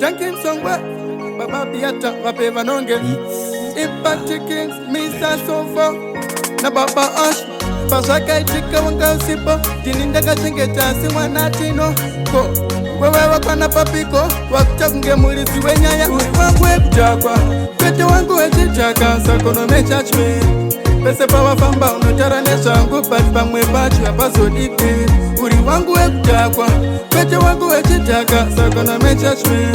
Junkin songwe Baba Piata Wapeva Nonge Impact Kings Mr. Sofo Na Baba Ash Pasaka itika wanga usipo Jininda kachengeta simwa natino Ko wewe wakwana papiko Wakuchakunge mulisi wenyaya Wangu kutakwa Kwete wangu wechichaka Sakono mechachwe Pese pawa famba unotaranesha Angu pati pamwe pachu Apazodike Uri wangu kutakwa Kwete wangu wechitaka Sakono mechachwe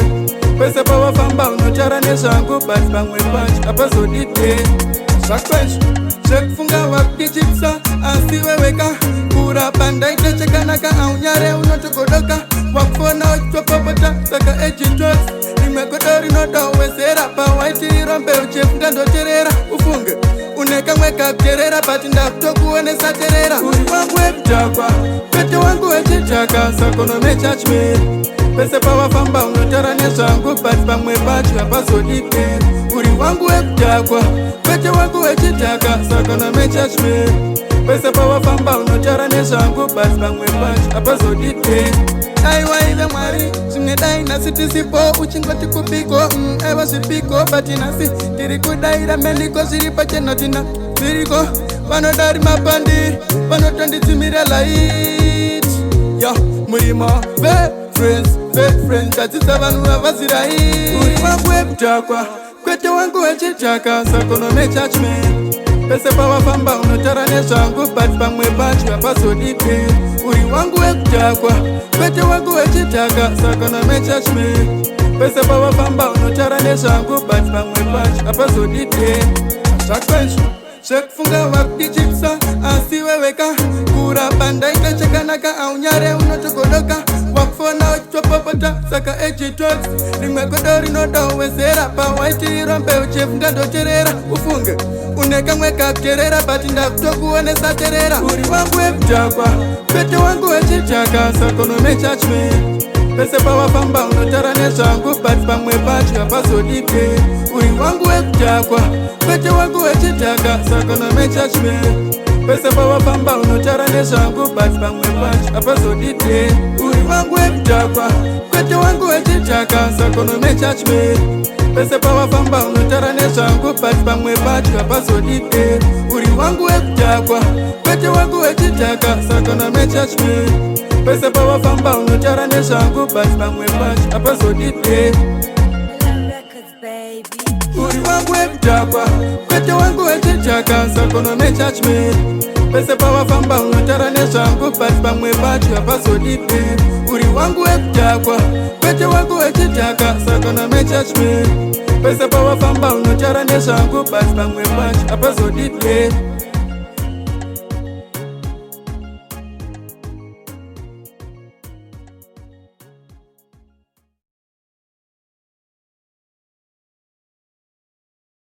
Pese pawa famba unotaranesha Angu pati pamwe pachu Apazodike Shakwensh Shekufunga wakichipsa asiweweka Kura panda itachekanaka aunyare unotokodoka Wakufona wachopopota saka ejitos Nimekodori nodowesera pa waiti rombe uchefunga ndoterera Ufunge uneka mweka kuterera pati ndakutokuonesa terera Uri wangu webutakwa Kwete wangu wechichaka sakono mechachwe Pese pawa famba unotaranesha Angu pati pamwe pachu apazodike Uri wangu webutakwa Kwete wangu wechitaka sakono mechachwe Pese pawa famba unotaranesha Angu pati pamwe pachu apazodike Aiwa ive mwari Shimnedai nasi tisipo uchingoti kupiko Ewa shipiko bati nasi Tiri kudaira meliko shiripa chenotina Siriko Panodari mapandi Panotondi timire light Yo Murimo Fake friends Tatisa vanu wavazirahi Uri wangu webutakwa Kwete wangu wechitaka sakono mechachme Pese pawa famba unotaranesha Angu pati pamwe pachu apazodike Uri wangu webutakwa Kwete wangu wechitaka sakono mechachme Pese pawa famba unotaranesha Angu pati pamwe pachu apazodike Shakwensh Shekufunga wakichipsa asiweweka Kura panda itachekanaka aunyare unotokodoka Wakufona wachopopota saka ejitos Nimekodori nodowesera pa waiti rombe uchefunga ndoterera Ufunge uneka mweka kuterera pati ndakutokuonesa terera Uri wangu webutakwa Kwete wangu wechichaka sakono mechachwe Pese pawa famba unotaranesha Angu pati pamwe pachu apazodike Uri wangu webutakwa Kwete wangu wechitaka sakono mechachwe Pese pawa famba unotaranesha Angu pati pamwe pachu apazodike Uri wangu webutakwa Kwete wangu wechitaka sakono mechachwe Pese pawa famba unotaranesha Angu pati pamwe pachu apazodike Uri wangu webutakwa Kwete wangu wechitaka sakono mechachwe Pese pawa famba unotaranesha Angu pati pamwe pachu apazodike Uri wangu webutakwa Kwete wangu wechitaka sakono mechachme Pese pawa famba unotaranesha Angu pati pamwe pachu apazodike Uri wangu webutakwa Kwete wangu wechitaka sakono mechachme Pese pawa famba unotaranesha Angu pati pamwe pachu apazodike